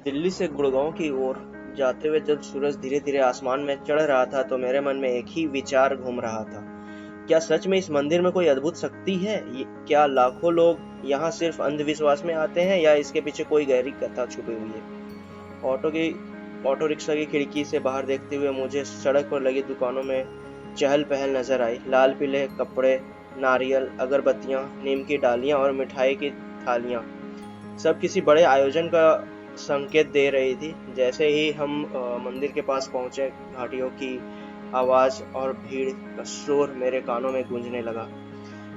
दिल्ली से गुड़गांव की ओर जाते हुए जब सूरज धीरे धीरे आसमान में चढ़ रहा था तो मेरे मन में एक ही विचार घूम रहा था। क्या सच में इस मंदिर में कोई अद्भुत शक्ति है? क्या लाखों लोग यहाँ सिर्फ अंधविश्वास में आते हैं या इसके पीछे कोई गहरी कथा छुपी हुई है? ऑटो की ऑटो रिक्शा की खिड़की से बाहर देखते हुए मुझे सड़क पर लगी दुकानों में चहल पहल नजर आई। लाल पीले कपड़े, नारियल, अगरबत्तियां, नीम की डालियां और मिठाई की थालियां, सब किसी बड़े आयोजन का संकेत दे रही थी। जैसे ही हम मंदिर के पास पहुंचे, घाटियों की आवाज और भीड़ का शोर मेरे कानों में गूंजने लगा।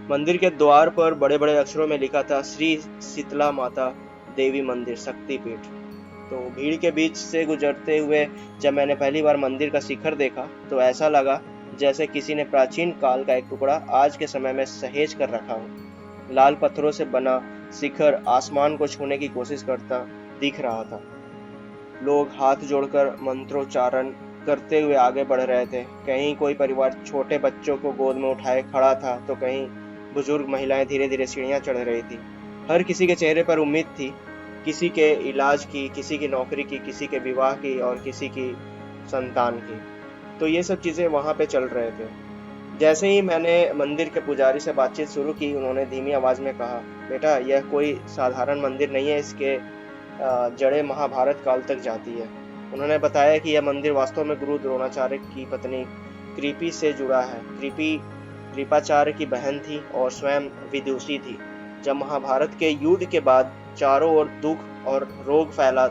मंदिर के द्वार पर बड़े बड़े अक्षरों में लिखा था, श्री शीतला माता देवी मंदिर शक्तिपीठ। तो भीड़ के बीच से गुजरते हुए जब मैंने पहली बार मंदिर का शिखर देखा तो ऐसा लगा जैसे किसी ने प्राचीन काल का एक टुकड़ा आज के समय में सहेज कर रखा हो। लाल पत्थरों से बना शिखर आसमान को छूने की कोशिश करता दिख रहा था। लोग हाथ जोड़कर मंत्रोच्चारण करते हुए आगे बढ़ रहे थे। कहीं कोई परिवार छोटे बच्चों को गोद में उठाए खड़ा था तो कहीं बुजुर्ग महिलाएं धीरे धीरे सीढ़ियां चढ़ रही थी। हर किसी के चेहरे पर उम्मीद थी, किसी के इलाज की, किसी की नौकरी की, किसी के विवाह की और किसी की संतान की। तो ये सब चीजें वहां पे चल रहे थे। जैसे ही मैंने मंदिर के पुजारी से बातचीत शुरू की, उन्होंने धीमी आवाज में कहा, बेटा यह कोई साधारण मंदिर नहीं है, इसके जड़ें महाभारत काल तक जाती है। उन्होंने बताया कि यह मंदिर वास्तव में गुरु द्रोणाचार्य की पत्नी कृपी से जुड़ा है। कृपी कृपाचार्य की बहन थी और स्वयं विदुषी थी। जब महाभारत के युद्ध के बाद चारों ओर दुख और रोग फैला,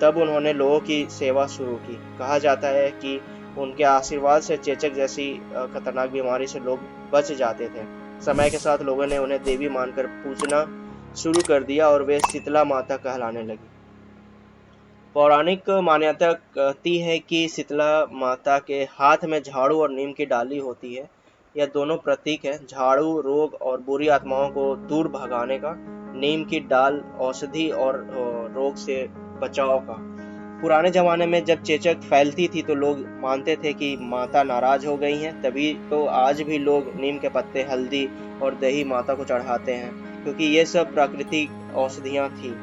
तब उन्होंने लोगों की सेवा शुरू की। कहा जाता है कि उनके आशीर्वाद से चेचक जैसी खतरनाक बीमारी से लोग बच जाते थे। समय के साथ लोगों ने उन्हें देवी मानकर पूजना शुरू कर दिया और वे शीतला माता कहलाने लगी। पौराणिक मान्यता कहती है कि शीतला माता के हाथ में झाड़ू और नीम की डाली होती है। यह दोनों प्रतीक है, झाड़ू रोग और बुरी आत्माओं को दूर भगाने का, नीम की डाल औषधि और रोग से बचाव का। पुराने जमाने में जब चेचक फैलती थी तो लोग मानते थे कि माता नाराज हो गई हैं, तभी तो आज भी लोग नीम के पत्ते, हल्दी और दही माता को चढ़ाते हैं, क्योंकि ये सब प्राकृतिक औषधियां थी।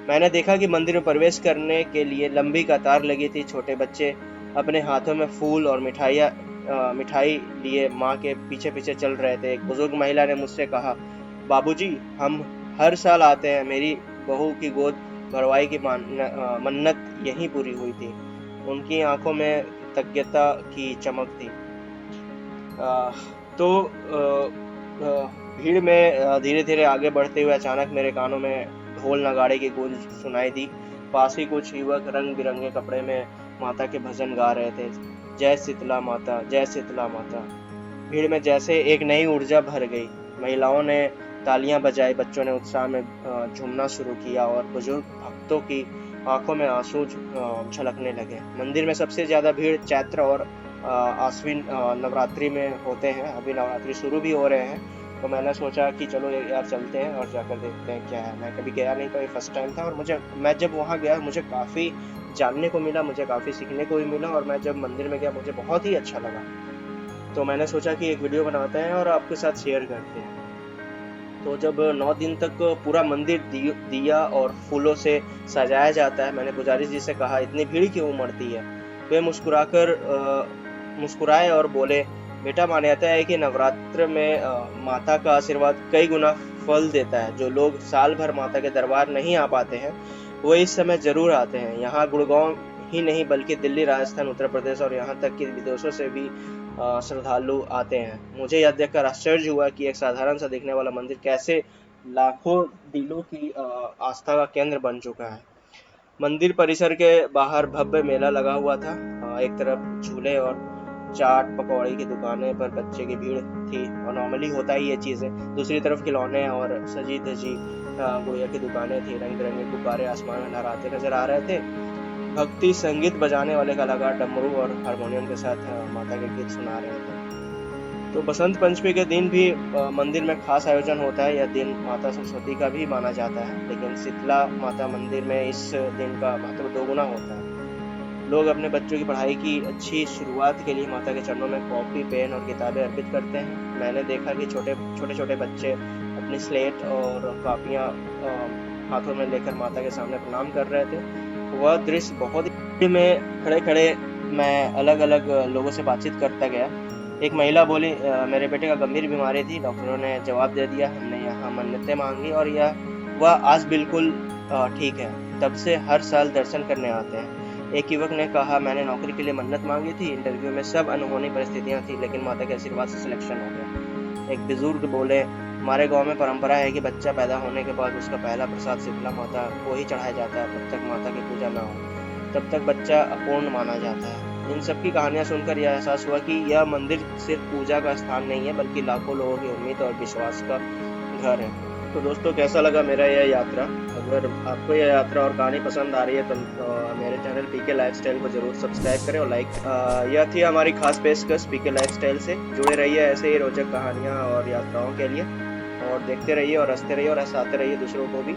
मैंने देखा कि मंदिर में प्रवेश करने के लिए लंबी कतार लगी थी। छोटे बच्चे अपने हाथों में फूल और मिठाई लिए माँ के पीछे पीछे चल रहे थे। एक बुजुर्ग महिला ने मुझसे कहा, बाबूजी हम हर साल आते हैं, मेरी बहू की गोद भरवाई की मन्नत यहीं पूरी हुई थी। उनकी आंखों में कृतज्ञता की चमक थी। आ, तो भीड़ में धीरे धीरे आगे बढ़ते हुए अचानक मेरे कानों में ढोल नगाड़े की गूंज सुनाई दी। पास ही कुछ युवक रंग बिरंगे कपड़े में माता के भजन गा रहे थे, जय शीतला माता, जय शीतला माता। भीड़ में जैसे एक नई ऊर्जा भर गई। महिलाओं ने तालियां बजाई, बच्चों ने उत्साह में झूमना शुरू किया और बुजुर्ग भक्तों की आंखों में आंसू झलकने लगे। मंदिर में सबसे ज्यादा भीड़ चैत्र और आश्विन नवरात्रि में होते हैं। अभी नवरात्रि शुरू भी हो रहे हैं, तो मैंने सोचा कि चलो यार चलते हैं और जाकर देखते हैं क्या है। मैं कभी गया नहीं था, ये फर्स्ट टाइम था, और मैं जब वहाँ गया मुझे काफ़ी जानने को मिला, मुझे काफ़ी सीखने को भी मिला, और मैं जब मंदिर में गया मुझे बहुत ही अच्छा लगा। तो मैंने सोचा कि एक वीडियो बनाते हैं और आपके साथ शेयर करते हैं। तो जब 9 दिन तक पूरा मंदिर दिया और फूलों से सजाया जाता है, मैंने पुजारी जी से कहा, इतनी भीड़ क्यों उमड़ती है? वे मुस्कुराए और बोले, बेटा मान्यता है कि नवरात्र में माता का आशीर्वाद कई गुना फल देता है। जो लोग साल भर माता के दरबार नहीं आ पाते हैं, वो इस समय जरूर आते हैं। यहाँ गुड़गांव ही नहीं बल्कि दिल्ली, राजस्थान, उत्तर प्रदेश और यहाँ तक कि विदेशों से भी श्रद्धालु आते हैं। मुझे यह देखकर आश्चर्य हुआ कि एक साधारण सा दिखने वाला मंदिर कैसे लाखों दिलों की आस्था का केंद्र बन चुका है। मंदिर परिसर के बाहर भव्य मेला लगा हुआ था। एक तरफ झूले और चाट पकौड़ी की दुकानें पर बच्चे की भीड़ थी, और नॉर्मली होता ही ये चीजें। दूसरी तरफ खिलौने और सजी धजी गुड़िया की दुकानें थी। रंग बिरंगे गुब्बारे आसमान में लहराते नजर आ रहे थे। भक्ति संगीत बजाने वाले कलाकार डमरू और हारमोनियम के साथ माता के गीत सुना रहे थे। तो बसंत पंचमी के दिन भी मंदिर में खास आयोजन होता है। यह दिन माता सरस्वती का भी माना जाता है, लेकिन शीतला माता मंदिर में इस दिन का महत्व दोगुना होता है। लोग अपने बच्चों की पढ़ाई की अच्छी शुरुआत के लिए माता के चरणों में कॉपी, पेन और किताबें अर्पित करते हैं। मैंने देखा कि छोटे छोटे बच्चे अपनी स्लेट और कापियां हाथों में लेकर माता के सामने प्रणाम कर रहे थे। वह दृश्य बहुत ही में खड़े खड़े मैं अलग अलग लोगों से बातचीत करता गया। एक महिला बोली, मेरे बेटे का गंभीर बीमारी थी, डॉक्टरों ने जवाब दे दिया, हमने यहाँ मन्नतें मांगी और यह वह आज बिल्कुल ठीक है। तब से हर साल दर्शन करने आते हैं। एक युवक ने कहा, मैंने नौकरी के लिए मन्नत मांगी थी, इंटरव्यू में सब अनहोनी परिस्थितियां थी, लेकिन माता के आशीर्वाद से सिलेक्शन हो गया। एक बुजुर्ग बोले, हमारे गांव में परंपरा है कि बच्चा पैदा होने के बाद उसका पहला प्रसाद शीतला माता को ही चढ़ाया जाता है। तब तक माता की पूजा ना हो तब तक बच्चा अपूर्ण माना जाता है। इन सब की कहानियां सुनकर यह एहसास हुआ कि यह मंदिर सिर्फ पूजा का स्थान नहीं है, बल्कि लाखों लोगों की उम्मीद और विश्वास का घर है। तो दोस्तों, कैसा लगा मेरा यह यात्रा? अगर आपको यह यात्रा और कहानी पसंद आ रही है तो मेरे चैनल पीके लाइफस्टाइल को जरूर सब्सक्राइब करें और लाइक। यह थी हमारी खास पेशकश पीके लाइफस्टाइल से। जुड़े रहिए ऐसे ही रोचक कहानियां और यात्राओं के लिए, और देखते रहिए और हंसते रहिए और हंसाते रहिए दूसरों को भी,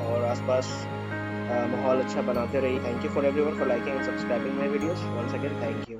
और आसपास माहौल अच्छा बनाते रहिए। Thank you for everyone for liking and subscribing my videos. Once again thank you.